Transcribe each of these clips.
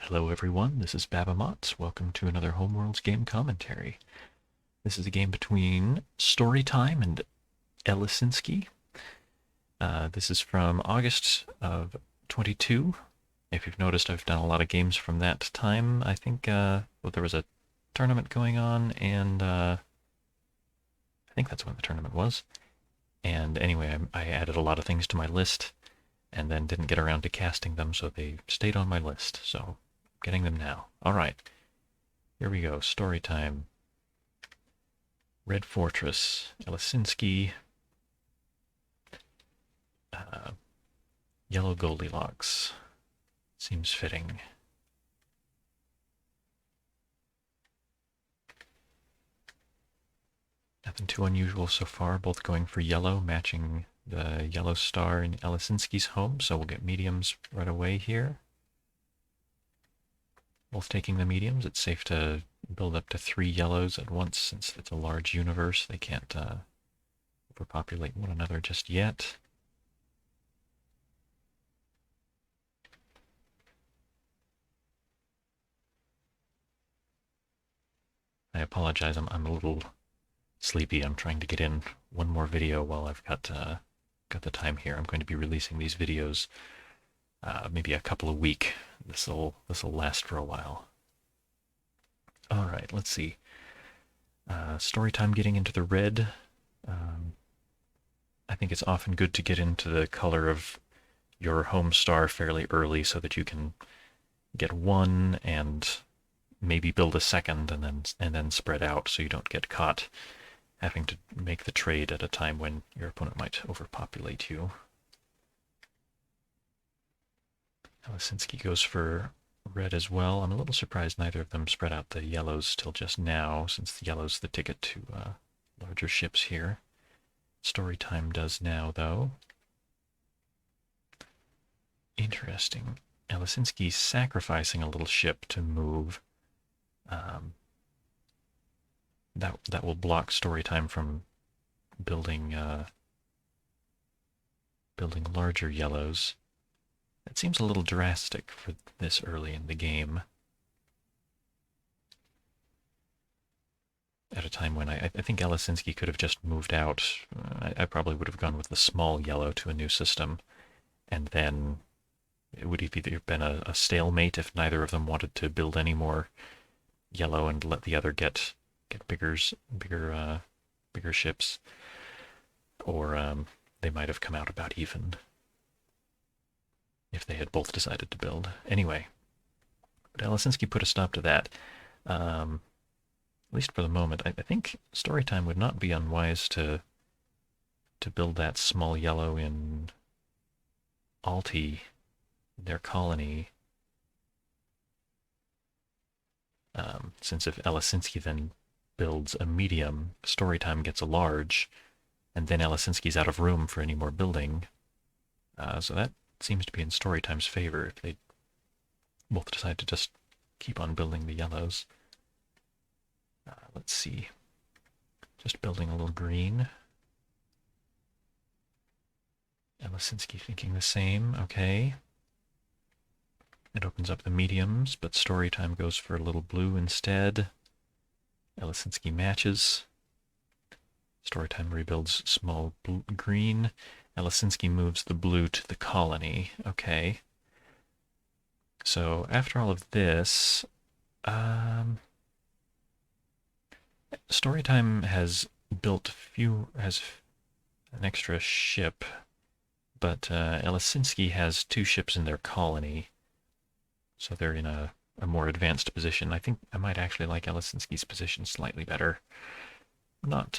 Hello everyone, this is Babamot. Welcome to another Homeworlds game commentary. This is a game between StoryTime and Eliscinsky. This is from August of 22. If you've noticed, I've done a lot of games from that time. I think there was a tournament going on, and I think that's when the tournament was. And anyway, I added a lot of things to my list, and then didn't get around to casting them, so they stayed on my list. So getting them now. All right, here we go. Story time. Red Fortress, Eliscinsky, Yellow Goldilocks. Seems fitting. Nothing too unusual so far, both going for yellow, matching the yellow star in Eliscinsky's home, so we'll get mediums right away here. Both taking the mediums. It's safe to build up to 3 yellows at once since it's a large universe. They can't overpopulate one another just yet. I apologize, I'm a little sleepy. I'm trying to get in one more video while I've got the time here. I'm going to be releasing these videos maybe a couple a week. This'll last for a while. All right, let's see. Story time getting into the red. I think it's often good to get into the color of your home star fairly early so that you can get one and maybe build a second and then spread out so you don't get caught having to make the trade at a time when your opponent might overpopulate you. Eliscinsky goes for red as well. I'm a little surprised neither of them spread out the yellows till just now, since the yellow's the ticket to larger ships here. Storytime does now, though. Interesting. Eliscinsky's sacrificing a little ship to move. That will block Storytime from building building larger yellows. That seems a little drastic for this early in the game. At a time when I think Eliscinsky could have just moved out. I probably would have gone with the small yellow to a new system, and then it would have either been a stalemate if neither of them wanted to build any more yellow and let the other get bigger ships, or they might have come out about even if they had both decided to build. Anyway, but Eliscinsky put a stop to that. At least for the moment. I think Storytime would not be unwise to build that small yellow in Alti, their colony. Since if Eliscinsky then builds a medium, Storytime gets a large, and then Eliscinsky's out of room for any more building. So that seems to be in Storytime's favor if they both decide to just keep on building the yellows. Let's see. Just building a little green. Eliscinsky thinking the same. Okay. It opens up the mediums, but Storytime goes for a little blue instead. Eliscinsky matches. Storytime rebuilds small green. Eliscinsky moves the blue to the colony. Okay. So after all of this, Storytime has has an extra ship, but Eliscinsky has 2 ships in their colony, so they're in a more advanced position. I think I might actually like Eliscinsky's position slightly better. Not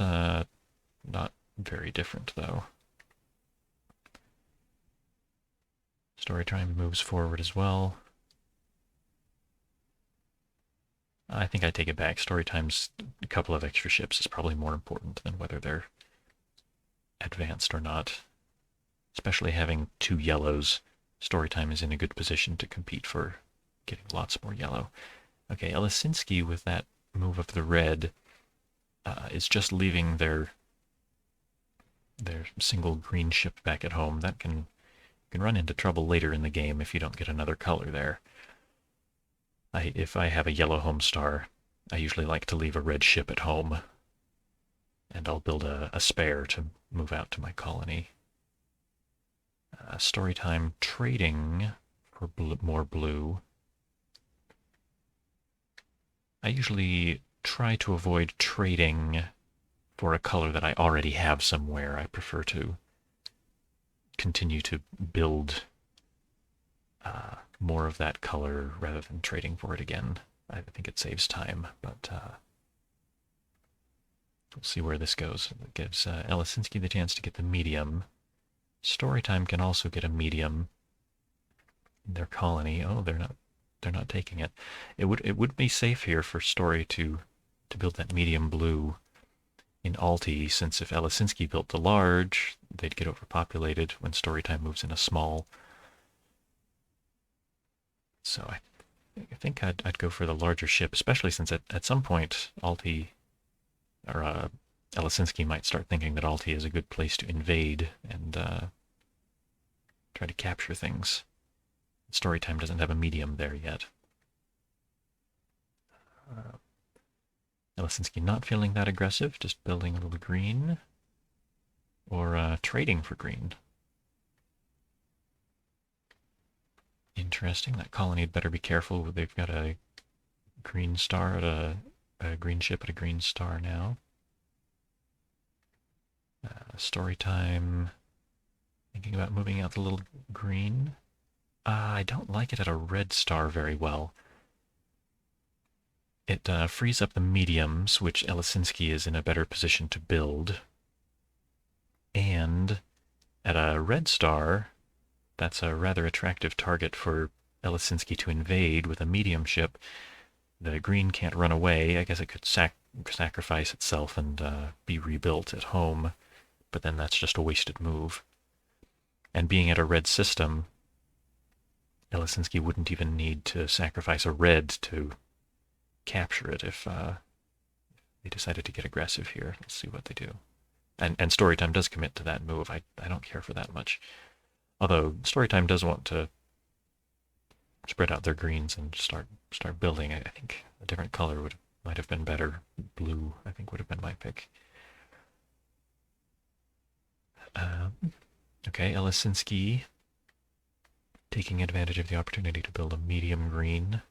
very different, though. Storytime moves forward as well. I think I take it back. Storytime's a couple of extra ships is probably more important than whether they're advanced or not. Especially having 2 yellows, Storytime is in a good position to compete for getting lots more yellow. Okay, Eliscinsky with that move of the red is just leaving their single green ship back at home. That can run into trouble later in the game if you don't get another color there. If I have a yellow home star, I usually like to leave a red ship at home, and I'll build a spare to move out to my colony. Storytime trading for more blue. I usually try to avoid trading for a color that I already have somewhere. I prefer to continue to build more of that color rather than trading for it again. I think it saves time, but we'll see where this goes. It gives Eliscinsky the chance to get the medium. Storytime can also get a medium in their colony. Oh, they're not taking it. It would be safe here for Story to build that medium blue in Alti, since if Eliscinsky built the large, they'd get overpopulated when Storytime moves in a small. So I think I'd go for the larger ship, especially since at some point Alti or Eliscinsky might start thinking that Alti is a good place to invade and try to capture things. Storytime doesn't have a medium there yet. Eliscinsky not feeling that aggressive, just building a little green or trading for green. Interesting. That colony had better be careful. They've got a green star at a green ship at a green star now. Storytime thinking about moving out the little green. I don't like it at a red star very well. It frees up the mediums, which Eliscinsky is in a better position to build. And at a red star, that's a rather attractive target for Eliscinsky to invade with a medium ship. The green can't run away. I guess it could sacrifice itself and be rebuilt at home, but then that's just a wasted move. And being at a red system, Eliscinsky wouldn't even need to sacrifice a red to capture it if they decided to get aggressive here. Let's see what they do. And Storytime does commit to that move. I don't care for that much. Although Storytime does want to spread out their greens and start building. I think a different color might have been better. Blue, I think, would have been my pick. Okay, Eliscinsky taking advantage of the opportunity to build a medium green.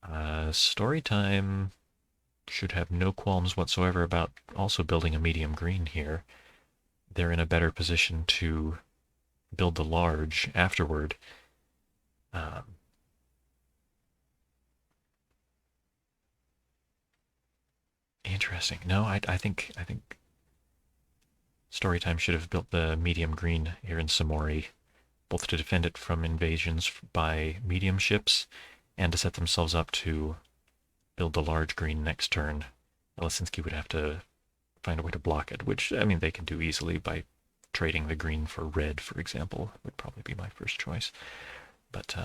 Storytime should have no qualms whatsoever about also building a medium green here. They're in a better position to build the large afterward. Interesting. No, I think Storytime should have built the medium green here in Samori, both to defend it from invasions by medium ships and to set themselves up to build the large green next turn. Eliscinsky would have to find a way to block it, which, I mean, they can do easily by trading the green for red, for example, would probably be my first choice. But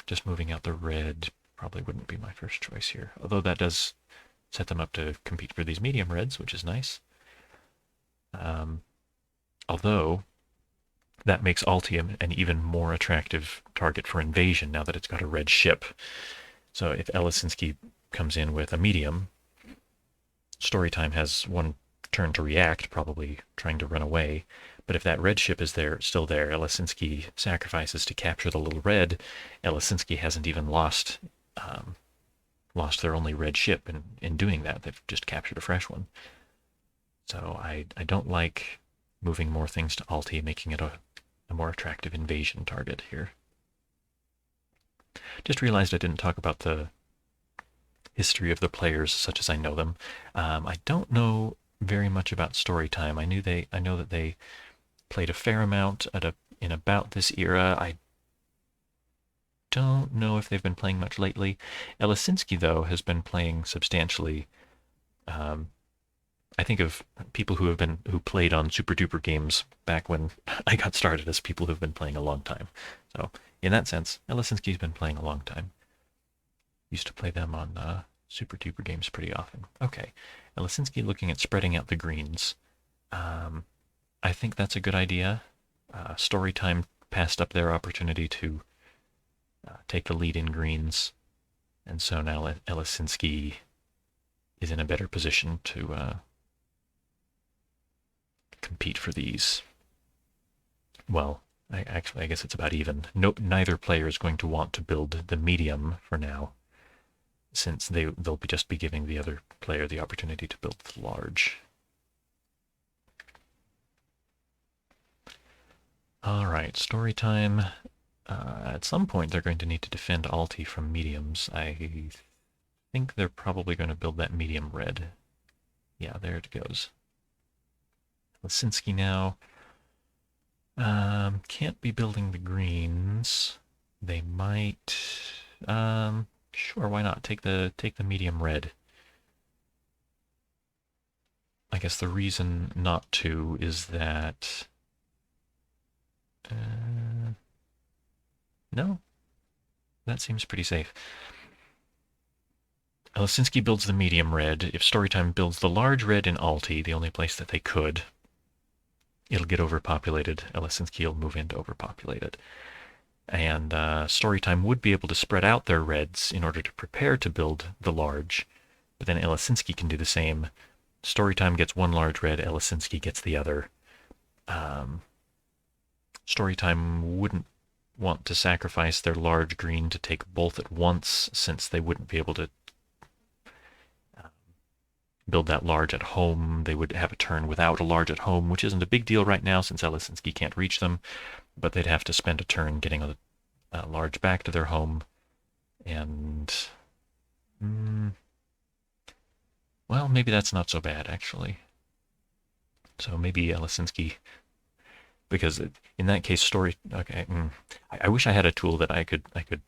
just moving out the red probably wouldn't be my first choice here, although that does set them up to compete for these medium reds, which is nice. Although that makes Altium an even more attractive target for invasion now that it's got a red ship. So if Eliscinsky comes in with a medium, Storytime has one turn to react, probably trying to run away. But if that red ship is still there, Eliscinsky sacrifices to capture the little red. Eliscinsky hasn't even lost their only red ship in doing that. They've just captured a fresh one. So I don't like moving more things to Alti, making it a more attractive invasion target here. Just realized I didn't talk about the history of the players such as I know them. I don't know very much about Storytime. I know that they played a fair amount in about this era. I don't know if they've been playing much lately. Eliscinsky, though, has been playing substantially. I think of people who played on Super Duper games back when I got started as people who've been playing a long time. So in that sense, Eliscinsky's been playing a long time. Used to play them on Super Duper games pretty often. Okay, Eliscinsky looking at spreading out the greens. I think that's a good idea. Storytime passed up their opportunity to take the lead in greens. And so now Eliscinsky is in a better position to compete for these. Well, I guess it's about even. No, neither player is going to want to build the medium for now, since they'll just be giving the other player the opportunity to build the large. All right, story time. At some point, they're going to need to defend Alti from mediums. I think they're probably going to build that medium red. Yeah, there it goes. Lisinski now. Can't be building the greens. They might. Sure, why not? Take the medium red. I guess the reason not to is that. No, that seems pretty safe. Lisinski builds the medium red. If Storytime builds the large red in Alti, the only place that they could, it'll get overpopulated. Lisinski will move in to overpopulate it. And Storytime would be able to spread out their reds in order to prepare to build the large, but then Lisinski can do the same. Storytime gets one large red, Lisinski gets the other. Storytime wouldn't want to sacrifice their large green to take both at once, since they wouldn't be able to build that large at home. They would have a turn without a large at home, which isn't a big deal right now since Lisinski can't reach them, but they'd have to spend a turn getting a large back to their home. And well, maybe that's not so bad, actually. So maybe Lisinski, because in that case, okay. I wish I had a tool that I could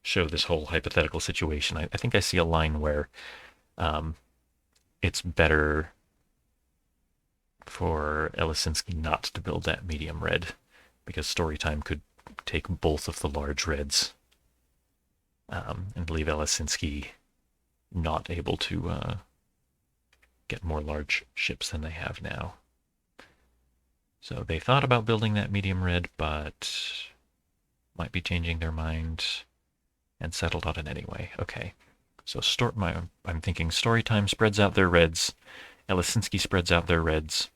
show this whole hypothetical situation. I think I see a line where it's better for Lisinski not to build that medium red, because Storytime could take both of the large reds and leave Lisinski not able to get more large ships than they have now. So they thought about building that medium red, but might be changing their mind and settled on it anyway. Okay, so I'm thinking Storytime spreads out their reds, Lisinski spreads out their reds.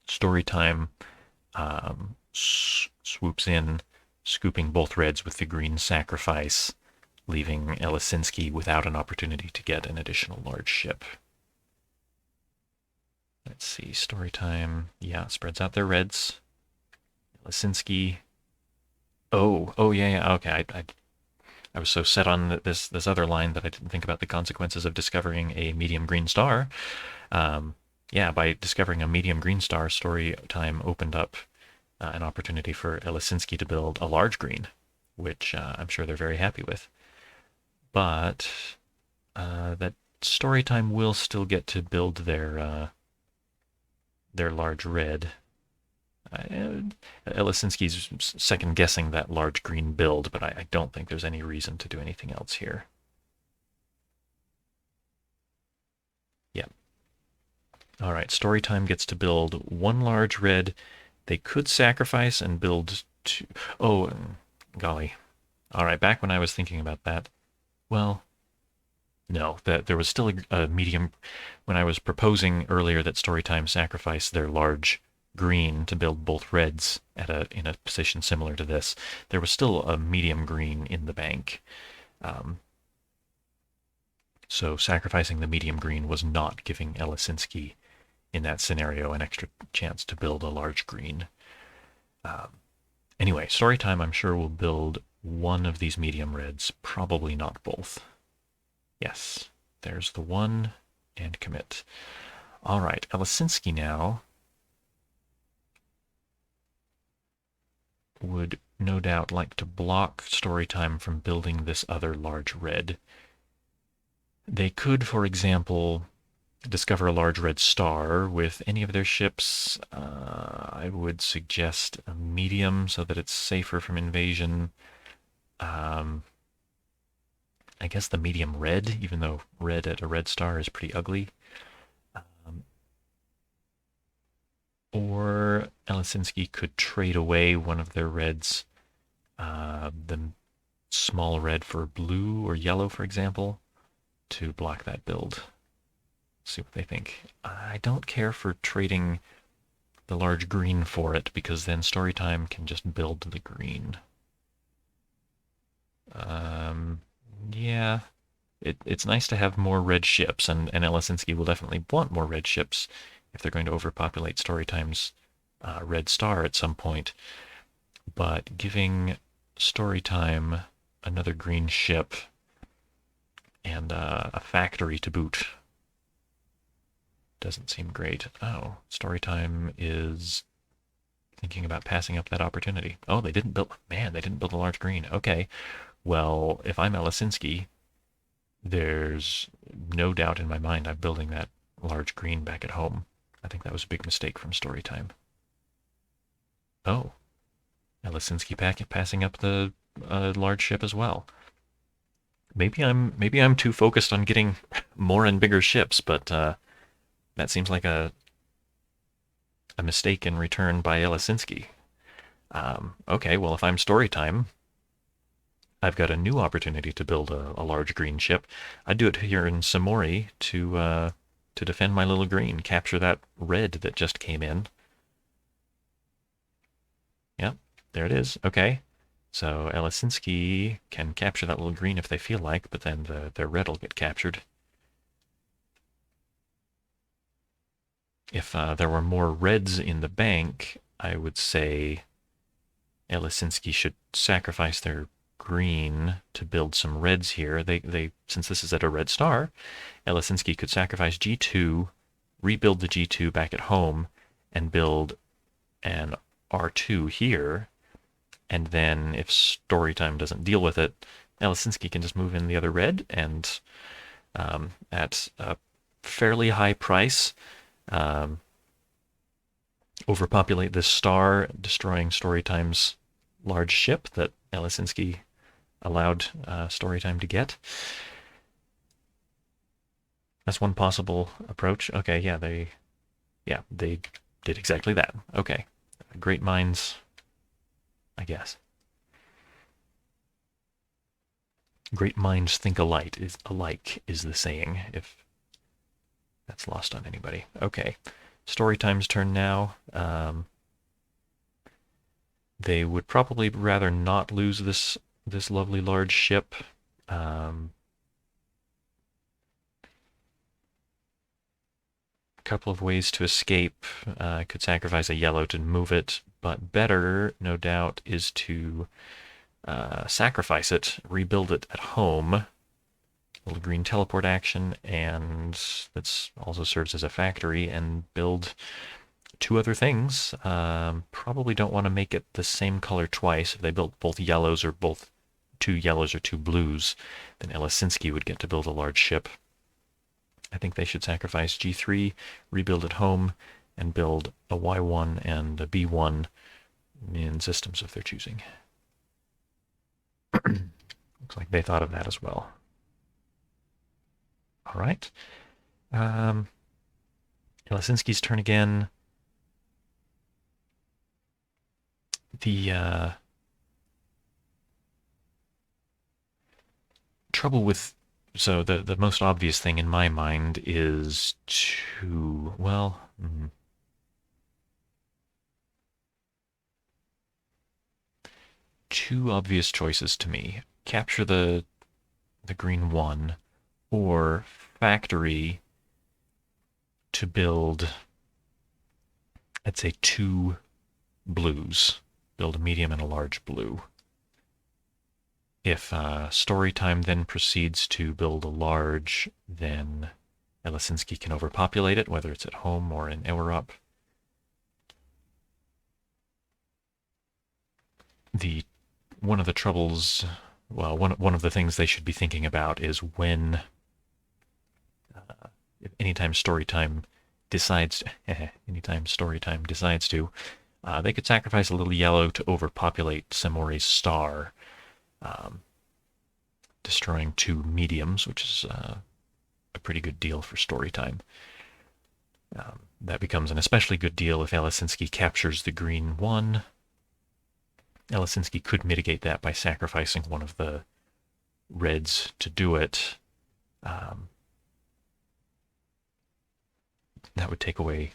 Storytime swoops in, scooping both reds with the green sacrifice, leaving Lisinski without an opportunity to get an additional large ship. Let's see, Storytime, yeah, spreads out their reds. Lisinski, oh yeah, okay, I was so set on this other line that I didn't think about the consequences of discovering a medium green star. Yeah, by discovering a medium green star, Storytime opened up an opportunity for Lisinski to build a large green, which I'm sure they're very happy with. But that Storytime will still get to build their large red. Lisinski's second guessing that large green build, but I don't think there's any reason to do anything else here. Yeah. All right, Storytime gets to build one large red. They could sacrifice and build two. Oh, golly. All right, back when I was thinking about that, well, no, that there was still a medium. When I was proposing earlier that Storytime sacrifice their large green to build both reds in a position similar to this, there was still a medium green in the bank. So sacrificing the medium green was not giving Lisinski in that scenario an extra chance to build a large green. Anyway, Storytime I'm sure will build one of these medium reds, probably not both. Yes, there's the one, and commit. All right, Lisinski now would no doubt like to block Storytime from building this other large red. They could, for example, discover a large red star with any of their ships. I would suggest a medium so that it's safer from invasion. I guess the medium red, even though red at a red star is pretty ugly. Or Lisinski could trade away one of their reds. small red for blue or yellow, for example, to block that build. See what they think. I don't care for trading the large green for it, because then StoryTime can just build the green. Yeah, it's nice to have more red ships, and Eliscinsky will definitely want more red ships if they're going to overpopulate StoryTime's red star at some point. But giving StoryTime another green ship and a factory to boot doesn't seem great. Oh, StoryTime is thinking about passing up that opportunity. Oh, they didn't build, man, they didn't build a large green. Okay, well, if I'm Eliscinsky, there's no doubt in my mind I'm building that large green back at home. I think that was a big mistake from StoryTime. Oh, Eliscinsky passing up the large ship as well. Maybe I'm too focused on getting more and bigger ships, but that seems like a mistake in return by Eliscinsky. Okay, well, if I'm StoryTime, I've got a new opportunity to build a large green ship. I'd do it here in Samori to defend my little green, capture that red that just came in. Yep, there it is. Okay, so Eliscinsky can capture that little green if they feel like, but then their red will get captured. If there were more reds in the bank, I would say Eliscinsky should sacrifice their green to build some reds here. They since this is at a red star, Eliscinsky could sacrifice G2, rebuild the G2 back at home, and build an R2 here. And then if StoryTime doesn't deal with it, Eliscinsky can just move in the other red, and at a fairly high price, overpopulate this star, destroying StoryTime's large ship that Eliscinsky allowed StoryTime to get. That's one possible approach. Okay, yeah, they did exactly that. Okay, great minds, I guess. Great minds think alike is the saying, if that's lost on anybody. Okay, StoryTime's turn now. They would probably rather not lose this lovely large ship. Couple of ways to escape. Could sacrifice a yellow to move it, but better, no doubt, is to sacrifice it, rebuild it at home. Little green teleport action, and that also serves as a factory, and build two other things. Probably don't want to make it the same color twice. If they built both yellows or both two yellows or two blues, then Eliscinsky would get to build a large ship. I think they should sacrifice G3, rebuild at home, and build a Y1 and a B1 in systems of their choosing. Looks like they thought of that as well. All right. Eliscinsky's turn again. The trouble with... So the most obvious thing in my mind is to... Well... Two obvious choices to me. Capture the green one, or factory to build, I'd say, two blues. Build a medium and a large blue. If StoryTime then proceeds to build a large, then Eliscinsky can overpopulate it, whether it's at home or in Europe. One of the troubles, well, one of the things they should be thinking about is when, anytime StoryTime decides to, they could sacrifice a little yellow to overpopulate Samori's star, destroying two mediums, which is a pretty good deal for StoryTime. That becomes an especially good deal if Eliscinsky captures the green one, Eliscinsky could mitigate that by sacrificing one of the reds to do it. That would take away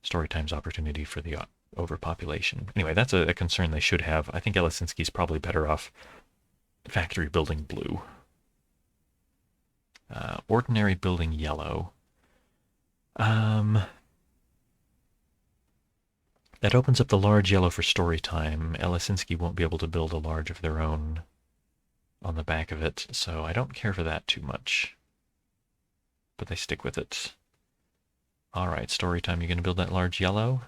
StoryTime's opportunity for the overpopulation. Anyway, that's a concern they should have. I think Eliscinsky's probably better off factory building blue. Ordinary building yellow. That opens up the large yellow for StoryTime. Eliscinsky won't be able to build a large of their own on the back of it, so I don't care for that too much. But they stick with it. All right, StoryTime, you going to build that large yellow?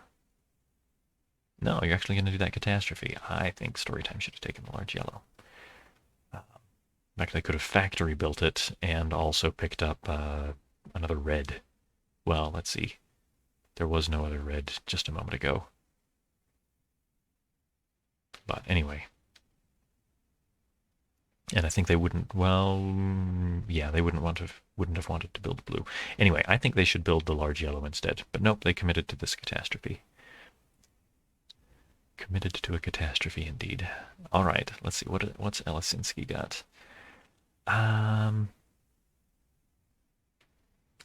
No, you're actually going to do that catastrophe. I think StoryTime should have taken the large yellow. In fact, they could have factory built it and also picked up another red. Well, let's see. There was no other red just a moment ago. But anyway. And I think they wouldn't, well, yeah, they wouldn't have wanted to build blue. Anyway, I think they should build the large yellow instead. But nope, they committed to this catastrophe. Committed to a catastrophe indeed. All right, let's see, what's Eliscinsky got?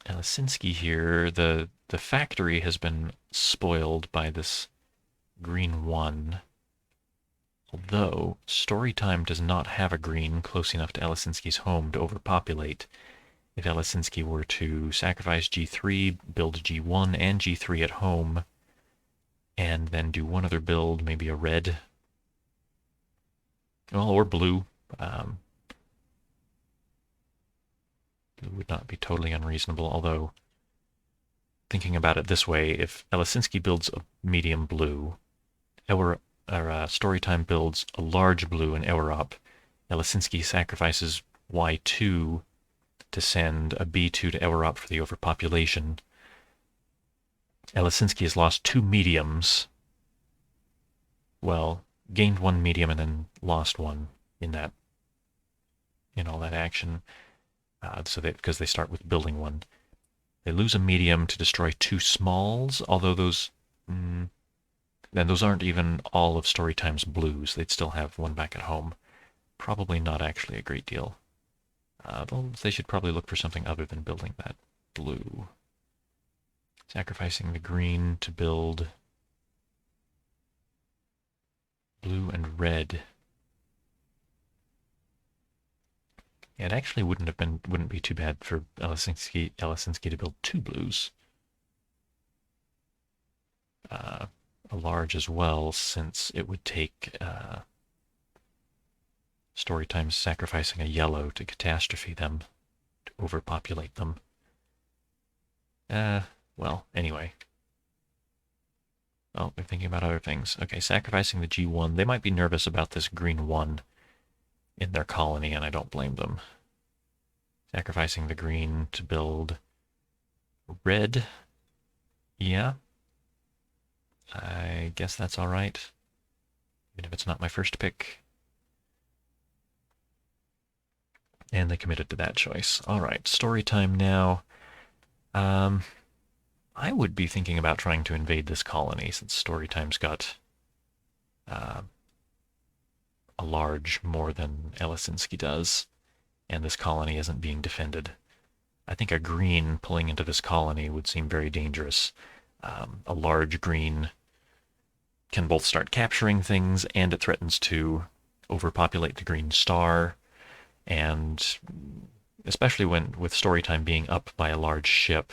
Eliscinsky here, the factory has been spoiled by this green 1. Although StoryTime does not have a green close enough to Eliscinsky's home to overpopulate. If Eliscinsky were to sacrifice G3, build G1 and G3 at home, and then do one other build, maybe a red, well, or blue. It would not be totally unreasonable, although thinking about it this way, if Eliscinsky builds a medium blue, StoryTime builds a large blue in Europ, Eliscinsky sacrifices Y2 to send a B2 to Europ for the overpopulation. Eliscinsky has lost 2 mediums. Well, gained 1 medium and then lost 1 in all that action. Because they start with building 1. They lose a medium to destroy 2 smalls, although those aren't even all of StoryTime's blues. They'd still have 1 back at home. Probably not actually a great deal. They should probably look for something other than building that blue. Sacrificing the green to build blue and red. Yeah, it actually wouldn't be too bad for Eliscinsky to build 2 blues. A large as well, since it would take StoryTime sacrificing a yellow to catastrophe them, to overpopulate them. Well, anyway. Oh, they're thinking about other things. Okay, sacrificing the G1. They might be nervous about this green 1 in their colony, and I don't blame them. Sacrificing the green to build red. Yeah. I guess that's all right. Even if it's not my first pick. And they committed to that choice. All right, StoryTime now. I would be thinking about trying to invade this colony since StoryTime's got a large more than Eliscinsky does, and this colony isn't being defended. I think a green pulling into this colony would seem very dangerous. A large green can both start capturing things, and it threatens to overpopulate the green star, and especially with StoryTime being up by a large ship,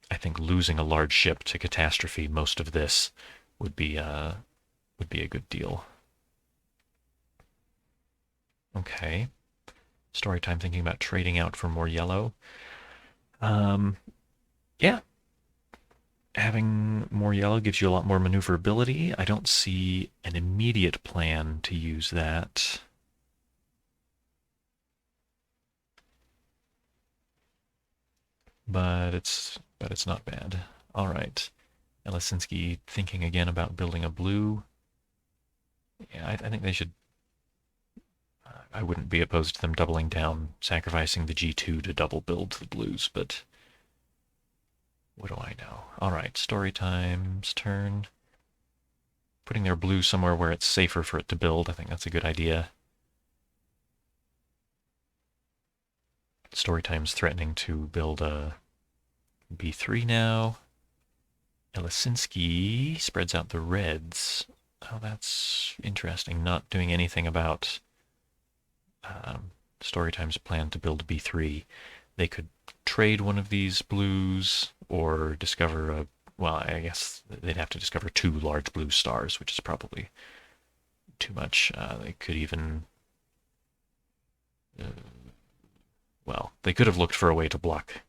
I think losing a large ship to catastrophe most of this would be a good deal. Okay. StoryTime thinking about trading out for more yellow. Yeah. Having more yellow gives you a lot more maneuverability. I don't see an immediate plan to use that. But it's not bad. All right. Eliscinsky thinking again about building a blue. Yeah, I think they should. I wouldn't be opposed to them doubling down, sacrificing the G2 to double build the blues, but what do I know? All right, StoryTime's turn. putting their blue somewhere where it's safer for it to build. I think that's a good idea. StoryTime's threatening to build a B3 now. Eliscinsky spreads out the reds. Oh, that's interesting. Not doing anything about StoryTime's plan to build B3. They could trade one of these blues or discover a, well, I guess they'd have to discover 2 large blue stars, which is probably too much. They could even, well, they could have looked for a way to block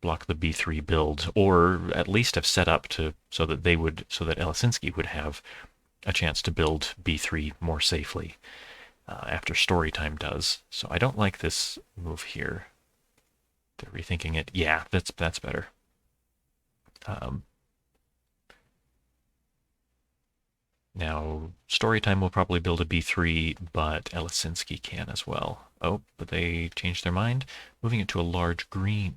the B3 build, or at least have set up to so that Eliscinsky would have a chance to build B3 more safely after StoryTime does. So I don't like this move here. They're rethinking it. Yeah, that's better. Now, StoryTime will probably build a B3, but Eliscinsky can as well. Oh, but they changed their mind, moving it to a large green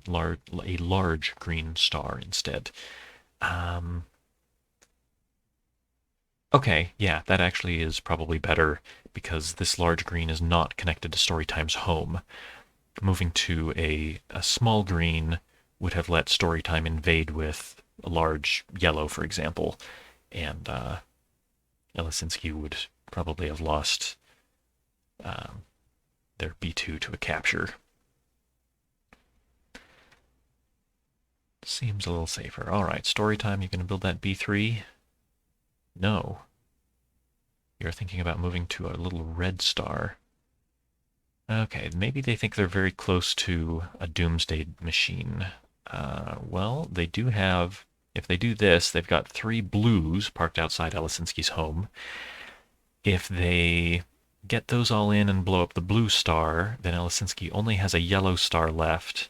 star instead. Okay, yeah, that actually is probably better because this large green is not connected to StoryTime's home. Moving to a small green would have let StoryTime invade with a large yellow, for example, and Eliscinsky would probably have lost their B2 to a capture. Seems a little safer. All right, StoryTime, you're going to build that B3? No. You're thinking about moving to a little red star. Okay, maybe they think they're very close to a doomsday machine. Well, they do have, if they do this, they've got 3 blues parked outside Eliscinsky's home. If they get those all in and blow up the blue star, then Eliscinsky only has a yellow star left,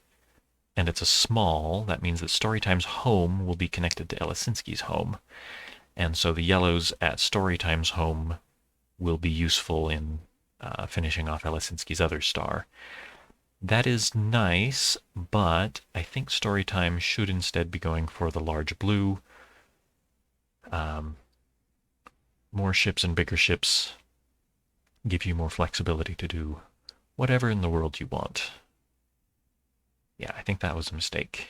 and it's a small. That means that StoryTime's home will be connected to Eliscinsky's home. And so the yellows at StoryTime's home will be useful in finishing off Eliscinsky's other star. That is nice, but I think StoryTime should instead be going for the large blue. More ships and bigger ships give you more flexibility to do whatever in the world you want. Yeah, I think that was a mistake.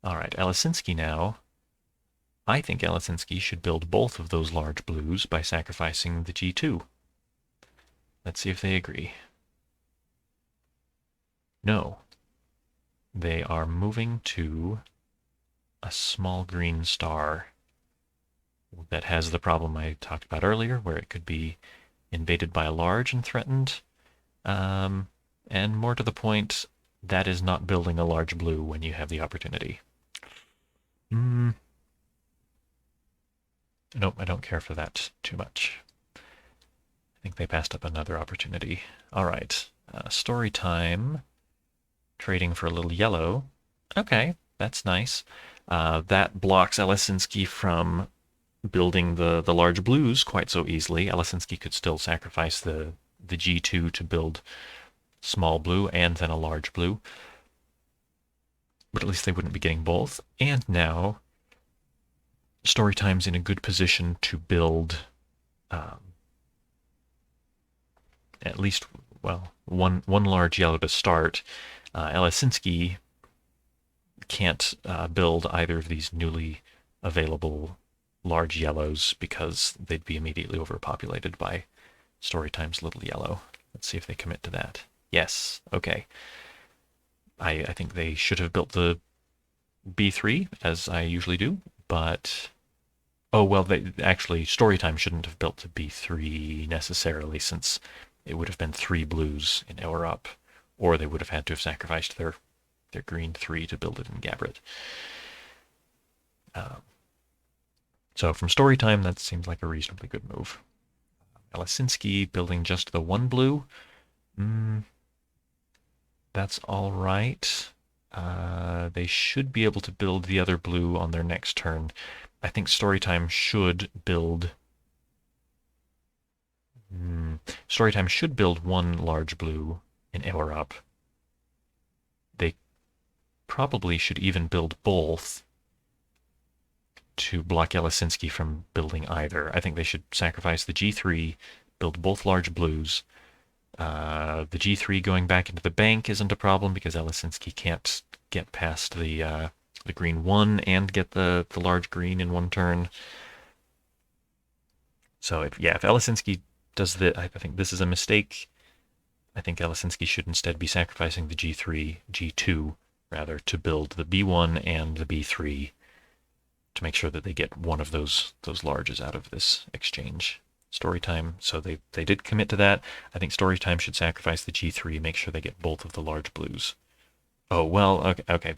All right, Eliscinsky now. I think Eliscinsky should build both of those large blues by sacrificing the G2. Let's see if they agree. No. They are moving to a small green star that has the problem I talked about earlier, where it could be invaded by a large and threatened. And more to the point, that is not building a large blue when you have the opportunity. Nope, I don't care for that too much. I think they passed up another opportunity. All right, StoryTime, trading for a little yellow. Okay, that's nice. That blocks Eliscinsky from building the large blues quite so easily. Eliscinsky could still sacrifice the G2 to build small blue and then a large blue. But at least they wouldn't be getting both. And now StoryTime's in a good position to build at least, well, one large yellow to start. Eliscinsky can't build either of these newly available large yellows because they'd be immediately overpopulated by StoryTime's little yellow. Let's see if they commit to that. Yes, okay. I think they should have built the B3, as I usually do, but... Oh, well, StoryTime shouldn't have built the B3 necessarily, since it would have been 3 blues in Europe, or they would have had to have sacrificed their green 3 to build it in Gabrit. So from StoryTime, that seems like a reasonably good move. Eliscinsky building just the 1 blue. That's all right. They should be able to build the other blue on their next turn. I think StoryTime should build... StoryTime should build 1 large blue in Europe. They probably should even build both. to block Eliscinsky from building either. I think they should sacrifice the G3, build both large blues. The G3 going back into the bank isn't a problem because Eliscinsky can't get past the green 1 and get the large green in one turn. So if Eliscinsky does the, I think this is a mistake. I think Eliscinsky should instead be sacrificing the G3, G2 rather, to build the B1 and the B3 to make sure that they get one of those larges out of this exchange. StoryTime, so they did commit to that. I think StoryTime should sacrifice the G3, make sure they get both of the large blues. Oh, well, okay,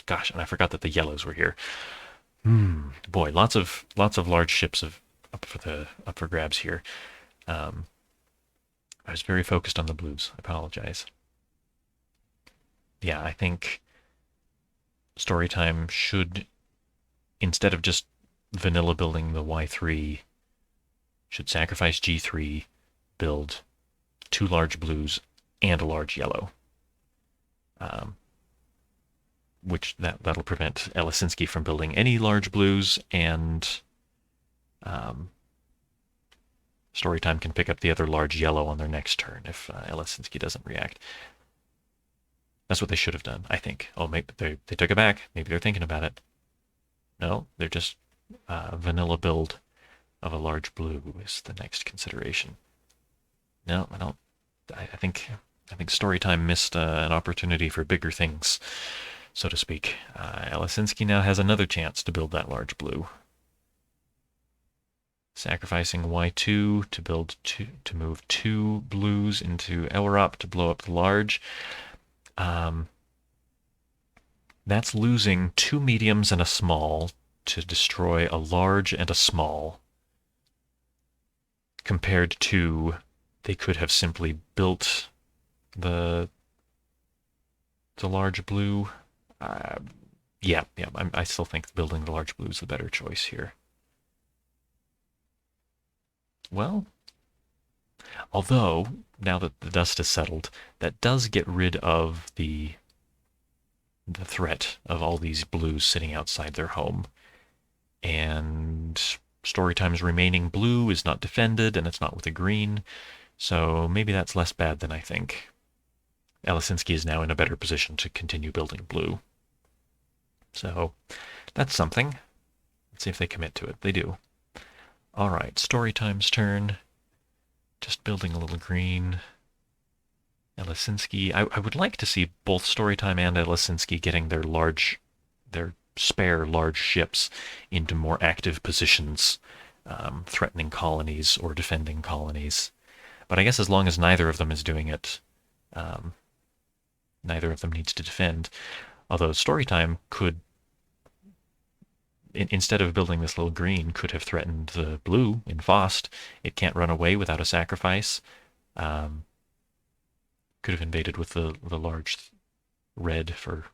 gosh, and I forgot that the yellows were here. Boy, lots of large ships up for grabs here. I was very focused on the blues. I apologize. Yeah, I think StoryTime should, instead of just vanilla building the Y3, should sacrifice G3, build 2 large blues and a large yellow. Which that'll prevent Eliscinsky from building any large blues, and StoryTime can pick up the other large yellow on their next turn if Eliscinsky doesn't react. That's what they should have done, I think. Oh, maybe they took it back. Maybe they're thinking about it. No, they're just vanilla build of a large blue is the next consideration. No, I don't. I think StoryTime missed an opportunity for bigger things, so to speak. Eliscinsky now has another chance to build that large blue. Sacrificing Y2 to move 2 blues into Elrop to blow up the large. That's losing 2 mediums and a small to destroy a large and a small, compared to they could have simply built the large blue. I still think building the large blue is the better choice here. Well, although, now that the dust has settled, that does get rid of the threat of all these blues sitting outside their home. And StoryTime's remaining blue is not defended, and it's not with a green, so maybe that's less bad than I think. Eliscinsky is now in a better position to continue building blue. So that's something. Let's see if they commit to it. They do. All right, StoryTime's turn. Just building a little green. Eliscinsky. I would like to see both StoryTime and Eliscinsky getting their spare large ships into more active positions, threatening colonies or defending colonies. But I guess as long as neither of them is doing it, neither of them needs to defend. Although StoryTime could, instead of building this little green, could have threatened the blue in Faust. It can't run away without a sacrifice. Could have invaded with the large red for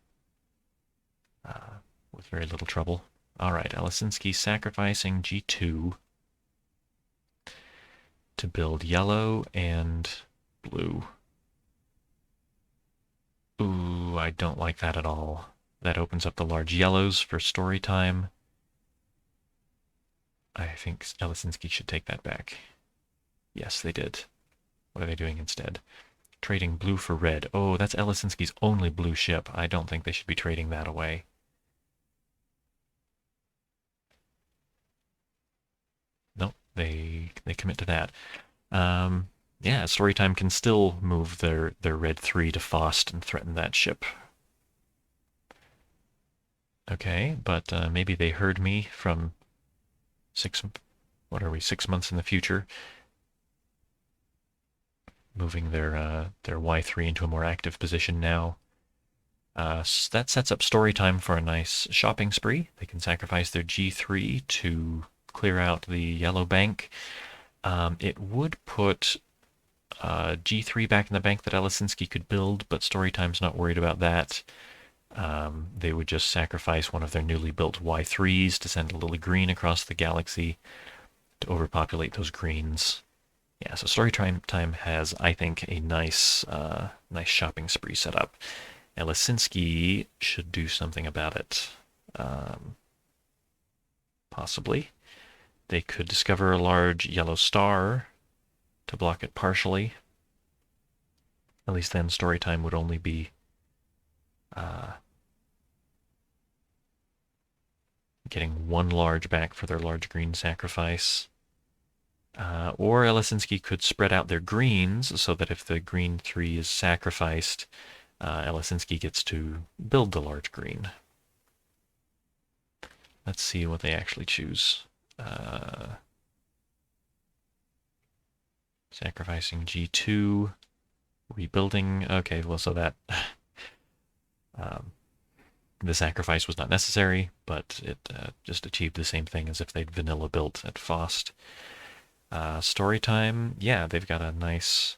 with very little trouble. All right, Eliscinsky sacrificing G2 to build yellow and blue. Ooh, I don't like that at all. That opens up the large yellows for StoryTime. I think Eliscinsky should take that back. Yes, they did. What are they doing instead? Trading blue for red. Oh, that's Eliscinsky's only blue ship. I don't think they should be trading that away. Nope, they commit to that. Yeah, StoryTime can still move their red 3 to Faust and threaten that ship. Okay, but maybe they heard me from 6 months in the future, moving their Y3 into a more active position now. That sets up StoryTime for a nice shopping spree. They can sacrifice their G3 to clear out the yellow bank. It would put G3 back in the bank that Eliscinsky could build, but StoryTime's not worried about that. They would just sacrifice one of their newly built Y3s to send a little green across the galaxy to overpopulate those greens. Yeah, so StoryTime has, I think, a nice shopping spree set up. Eliscinsky should do something about it. possibly. They could discover a large yellow star to block it partially. At least then StoryTime would only be getting one large back for their large green sacrifice. Or Eliscinsky could spread out their greens so that if the green 3 is sacrificed, Eliscinsky gets to build the large green. Let's see what they actually choose. Sacrificing G2, rebuilding. Okay, well, so that the sacrifice was not necessary, but it just achieved the same thing as if they'd vanilla built at Faust. StoryTime, yeah, they've got a nice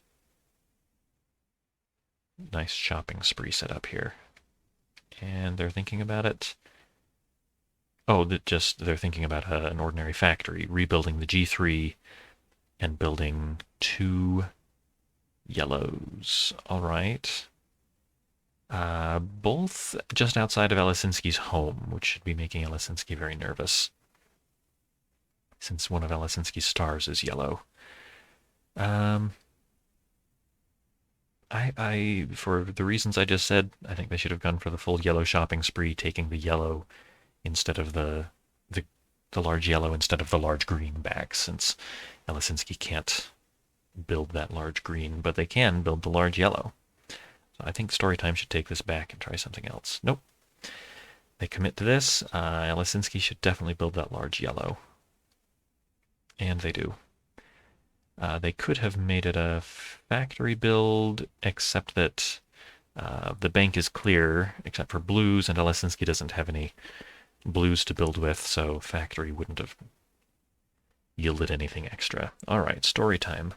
shopping spree set up here. And they're thinking about it. Oh, they're thinking about an ordinary factory, rebuilding the G3 and building 2 yellows. All right. Both just outside of Eliscinsky's home, which should be making Eliscinsky very nervous, since one of Eliscinsky's stars is yellow. For the reasons I just said, I think they should have gone for the full yellow shopping spree, taking the yellow instead of the large yellow instead of the large green back, since Eliscinsky can't build that large green, but they can build the large yellow. So I think StoryTime should take this back and try something else. Nope. They commit to this. Eliscinsky should definitely build that large yellow. And they do. They could have made it a factory build, except that the bank is clear, except for blues, and Eliscinsky doesn't have any blues to build with, so factory wouldn't have yielded anything extra. All right, StoryTime.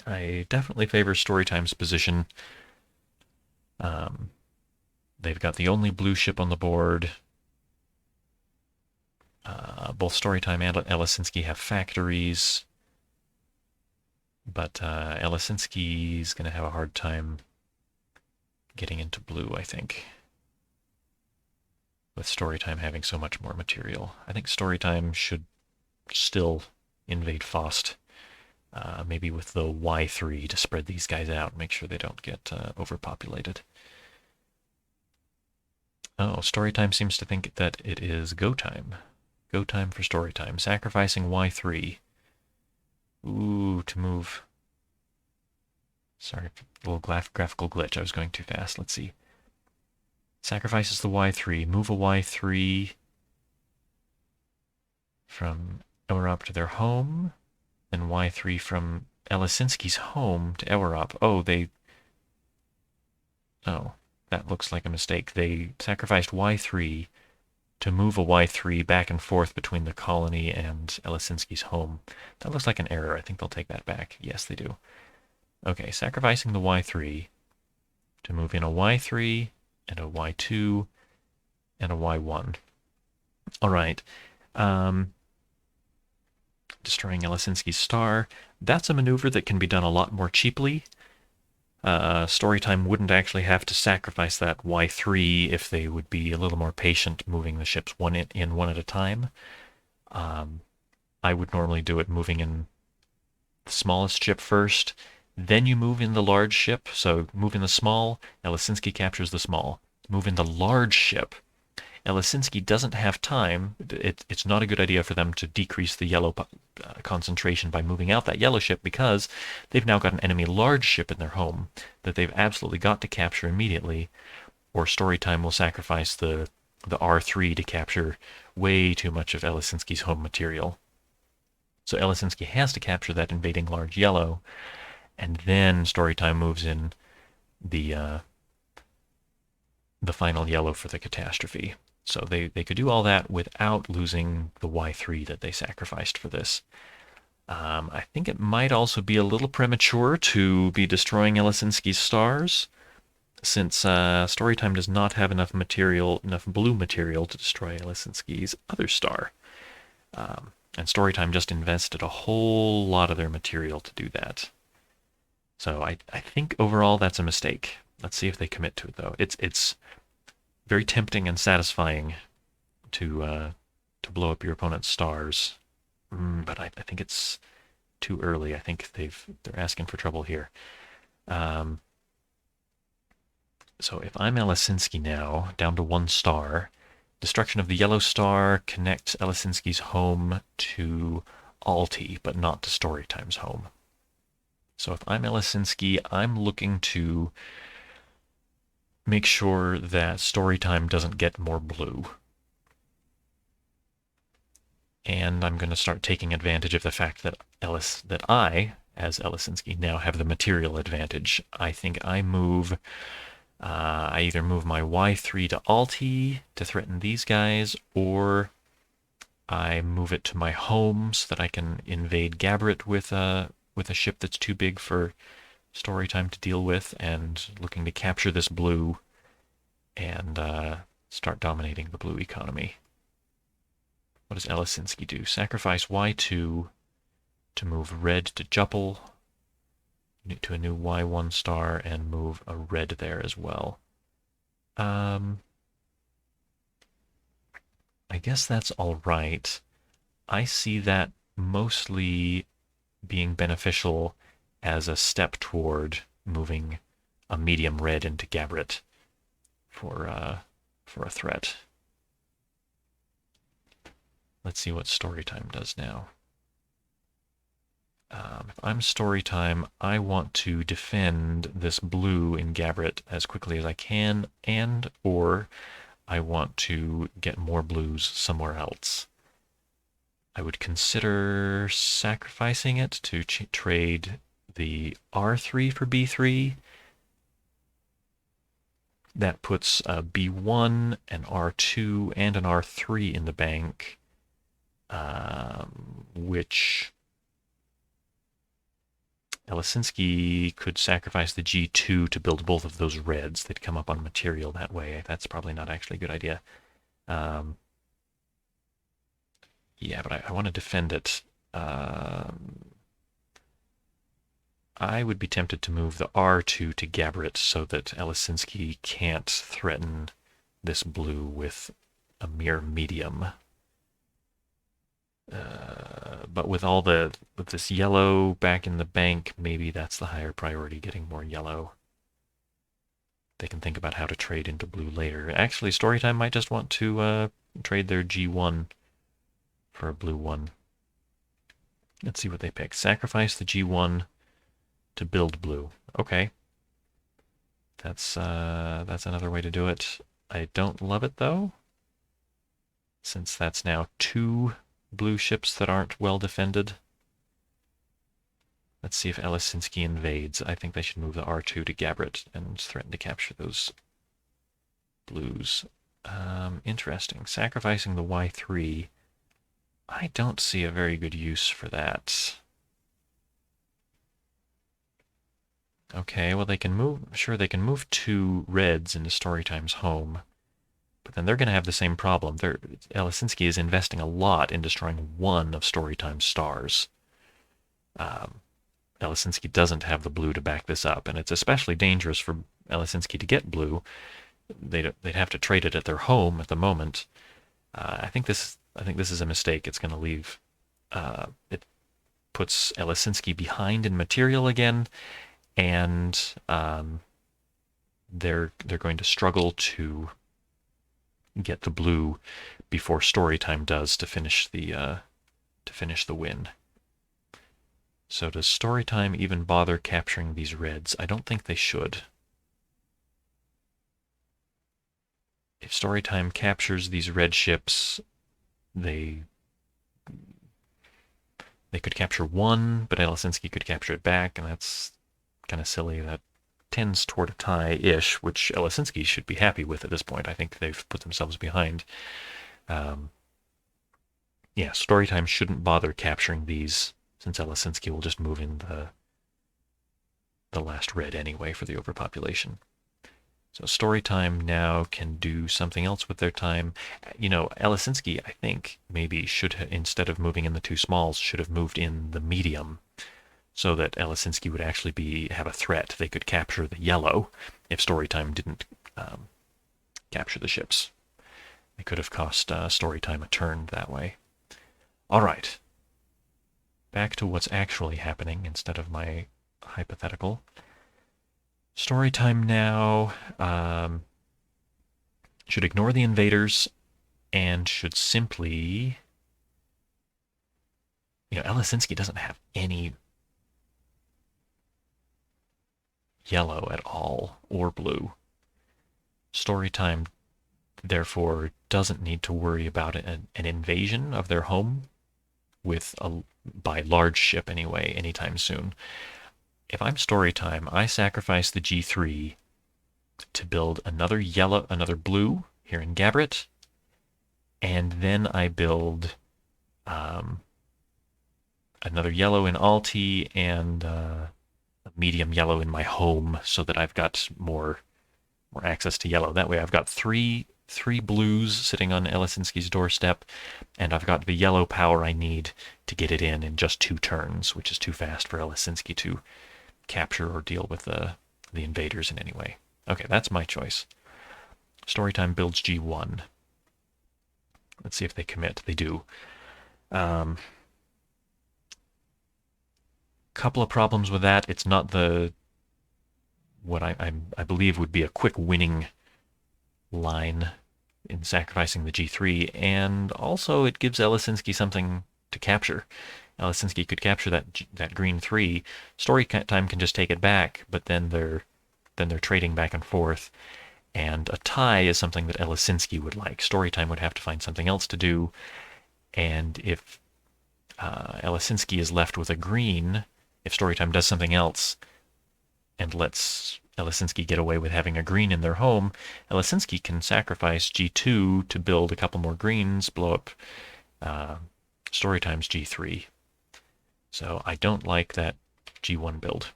I definitely favor StoryTime's position. They've got the only blue ship on the board. Both StoryTime and Eliscinsky have factories, but Eliscinsky's going to have a hard time getting into blue, I think, with StoryTime having so much more material. I think StoryTime should still invade Faust, maybe with the Y3 to spread these guys out, make sure they don't get overpopulated. Oh, StoryTime seems to think that it is go time. Go time for StoryTime. Sacrificing Y3. Ooh, to move. Sorry, a little graphical glitch. I was going too fast. Let's see. Sacrifices the Y3. Move a Y3 from Europ to their home. Then Y3 from Eliscinsky's home to Europ. Oh, that looks like a mistake. They sacrificed Y3 to move a Y3 back and forth between the colony and Eliscinsky's home. That looks like an error. I think they'll take that back. Yes, they do. Okay, sacrificing the Y3 to move in a Y3 and a Y2 and a Y1. All right. Destroying Eliscinsky's star. That's a maneuver that can be done a lot more cheaply. StoryTime wouldn't actually have to sacrifice that Y3 if they would be a little more patient moving the ships one at a time. I would normally do it moving in the smallest ship first, then you move in the large ship. So move in the small, Eliscinsky captures the small. Move in the large ship. Eliscinsky doesn't have time. It's not a good idea for them to decrease the yellow concentration by moving out that yellow ship, because they've now got an enemy large ship in their home that they've absolutely got to capture immediately, or StoryTime will sacrifice the R3 to capture way too much of Eliscinsky's home material. So Eliscinsky has to capture that invading large yellow, and then StoryTime moves in the final yellow for the catastrophe. So they could do all that without losing the Y3 that they sacrificed for this. I think it might also be a little premature to be destroying Eliscinsky's stars, since StoryTime does not have enough blue material to destroy Eliscinsky's other star. And StoryTime just invested a whole lot of their material to do that. So I think overall that's a mistake. Let's see if they commit to it, though. It's very tempting and satisfying to to blow up your opponent's stars. But I think it's too early. I think they're asking for trouble here. So if I'm Eliscinsky now, down to 1 star, destruction of the yellow star connects Eliscinsky's home to Alti, but not to StoryTime's home. So if I'm Eliscinsky, I'm looking to make sure that StoryTime doesn't get more blue. And I'm going to start taking advantage of the fact that I, as Eliscinsky, now have the material advantage. I think I either move my Y3 to Alt-E to threaten these guys, or I move it to my home so that I can invade Gabbert with a ship that's too big for StoryTime to deal with, and looking to capture this blue and start dominating the blue economy. What does Eliscinsky do? Sacrifice Y2 to move red to Juppel, to a new Y1 star, and move a red there as well. I guess that's all right. I see that mostly being beneficial as a step toward moving a medium red into Gabbert for a threat. Let's see what StoryTime does now. If I'm StoryTime, I want to defend this blue in Gabbert as quickly as I can, or I want to get more blues somewhere else. I would consider sacrificing it to trade the R3 for B3. That puts a B1, an R2, and an R3 in the bank, which Eliscinsky could sacrifice the G2 to build both of those reds. They'd come up on material that way. That's probably not actually a good idea. Yeah, but I want to defend it. I would be tempted to move the R2 to Gabbert so that Eliscinsky can't threaten this blue with a mere medium. But with this yellow back in the bank, maybe that's the higher priority, getting more yellow. They can think about how to trade into blue later. Actually, StoryTime might just want to trade their G1 for a blue one. Let's see what they pick. Sacrifice the G1 to build blue. Okay. That's another way to do it. I don't love it, though, since that's now 2 blue ships that aren't well defended. Let's see if Eliscinsky invades. I think they should move the R2 to Gabbert and threaten to capture those blues. Interesting. Sacrificing the Y3. I don't see a very good use for that. Okay, well, they can move 2 reds into StoryTime's home, but then they're going to have the same problem. Eliscinsky is investing a lot in destroying 1 of StoryTime's stars. Eliscinsky doesn't have the blue to back this up, and it's especially dangerous for Eliscinsky to get blue. They'd have to trade it at their home at the moment. I think this is a mistake. It's going to leave. It puts Eliscinsky behind in material again, and they're going to struggle to get the blue before StoryTime does to finish the win. So does StoryTime even bother capturing these reds? I don't think they should. If StoryTime captures these red ships, they could capture 1, but Eliscinsky could capture it back, and that's kind of silly. That tends toward a tie-ish, which Eliscinsky should be happy with at this point. I think they've put themselves behind. Yeah, StoryTime shouldn't bother capturing these, since Eliscinsky will just move in the last red anyway for the overpopulation. So StoryTime now can do something else with their time. Eliscinsky, I think, maybe should instead of moving in the 2 smalls, should have moved in the medium, so that Eliscinsky would actually have a threat. They could capture the yellow if StoryTime didn't capture the ships. They could have cost StoryTime a turn that way. All right. Back to what's actually happening instead of my hypothetical. StoryTime now should ignore the invaders and should simply... Eliscinsky doesn't have any yellow at all, or blue. StoryTime, therefore, doesn't need to worry about an invasion of their home by large ship anyway, anytime soon. If I'm StoryTime, I sacrifice the G3 to build another blue here in Gabbert, and then I build another yellow in Alti and a medium yellow in my home, so that I've got more access to yellow. That way I've got three blues sitting on Eliscinsky's doorstep, and I've got the yellow power I need to get it in just 2 turns, which is too fast for Eliscinsky to capture or deal with the invaders in any way. Okay, that's my choice. StoryTime builds G1. Let's see if they commit. They do. Couple of problems with that. It's not what I believe would be a quick winning line in sacrificing the G3, and also it gives Eliscinsky something to capture. Eliscinsky could capture that green 3. StoryTime can just take it back, but then they're trading back and forth, and a tie is something that Eliscinsky would like. StoryTime would have to find something else to do, and if Eliscinsky is left with a green, if StoryTime does something else and lets Eliscinsky get away with having a green in their home, Eliscinsky can sacrifice G2 to build a couple more greens, blow up StoryTime's G3. So I don't like that G1 build.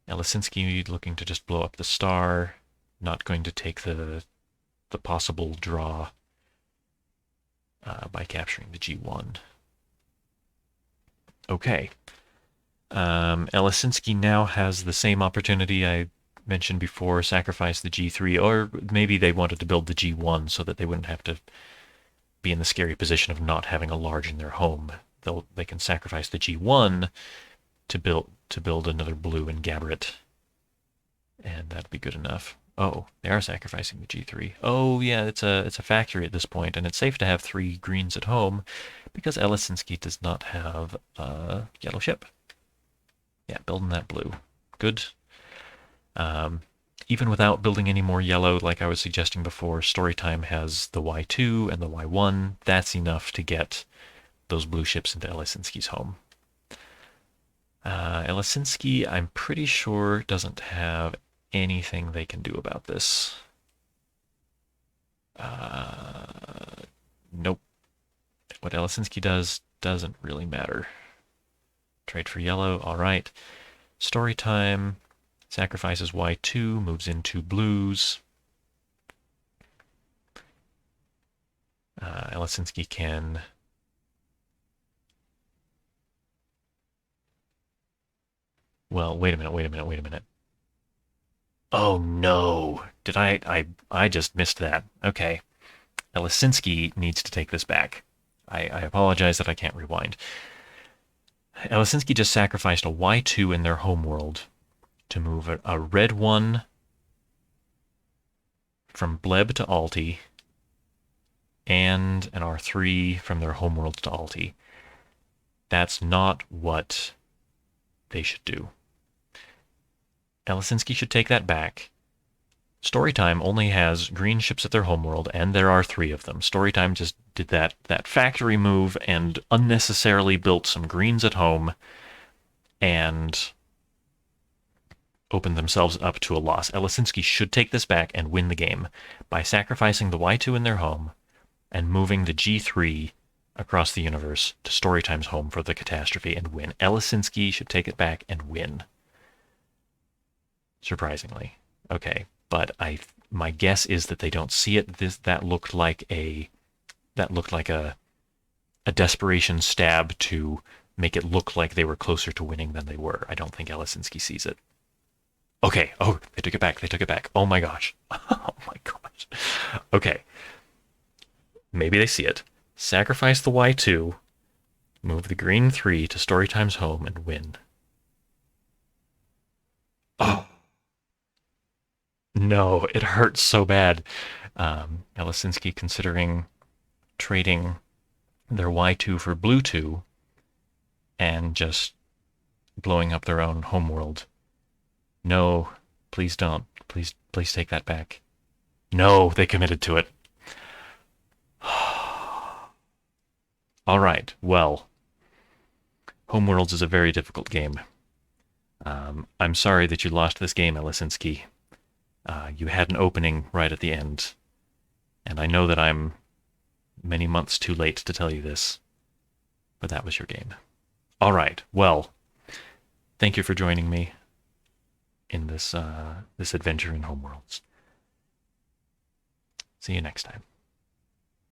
Eliscinsky looking to just blow up the star, not going to take the possible draw by capturing the G1. Okay. Eliscinsky now has the same opportunity I mentioned before, sacrifice the G3, or maybe they wanted to build the G1 so that they wouldn't have to be in the scary position of not having a large in their home. They can sacrifice the G1 to build another blue in Gabbert, and that'd be good enough. Oh, they are sacrificing the G3. Oh yeah, it's a factory at this point, and it's safe to have 3 greens at home because Eliscinsky does not have a yellow ship. Yeah, building that blue. Good. Even without building any more yellow, like I was suggesting before, StoryTime has the Y2 and the Y1. That's enough to get those blue ships into Eliscinsky's home. Eliscinsky, I'm pretty sure, doesn't have anything they can do about this. Nope. What Eliscinsky does doesn't really matter. Trade for yellow, all right. StoryTime sacrifices Y2, moves into blues. Eliscinsky can... Well, wait a minute. Oh no! Did I just missed that. Okay. Eliscinsky needs to take this back. I apologize that I can't rewind. Eliscinsky just sacrificed a Y2 in their homeworld to move a red 1 from Bleb to Alti and an R3 from their homeworld to Alti. That's not what they should do. Eliscinsky should take that back. StoryTime only has green ships at their homeworld, and there are 3 of them. StoryTime just did that factory move and unnecessarily built some greens at home and opened themselves up to a loss. Eliscinsky should take this back and win the game by sacrificing the Y2 in their home and moving the G3 across the universe to StoryTime's home for the catastrophe and win. Eliscinsky should take it back and win. Surprisingly. Okay, but my guess is that they don't see it. That looked like a desperation stab to make it look like they were closer to winning than they were. I don't think Eliscinsky sees it. Okay. Oh, they took it back. They took it back. Oh my gosh. Oh my gosh. Okay. Maybe they see it. Sacrifice the Y2, move the green 3 to StoryTime's home, and win. Oh, no. It hurts so bad. Eliscinsky considering trading their Y2 for blue 2 and just blowing up their own homeworld. No, please don't. Please take that back. No, they committed to it. All right, well, Homeworlds is a very difficult game. I'm sorry that you lost this game, Eliscinsky. You had an opening right at the end, and I know that I'm many months too late to tell you this, but that was your game. All right, well, thank you for joining me in this adventure in Homeworlds. See you next time.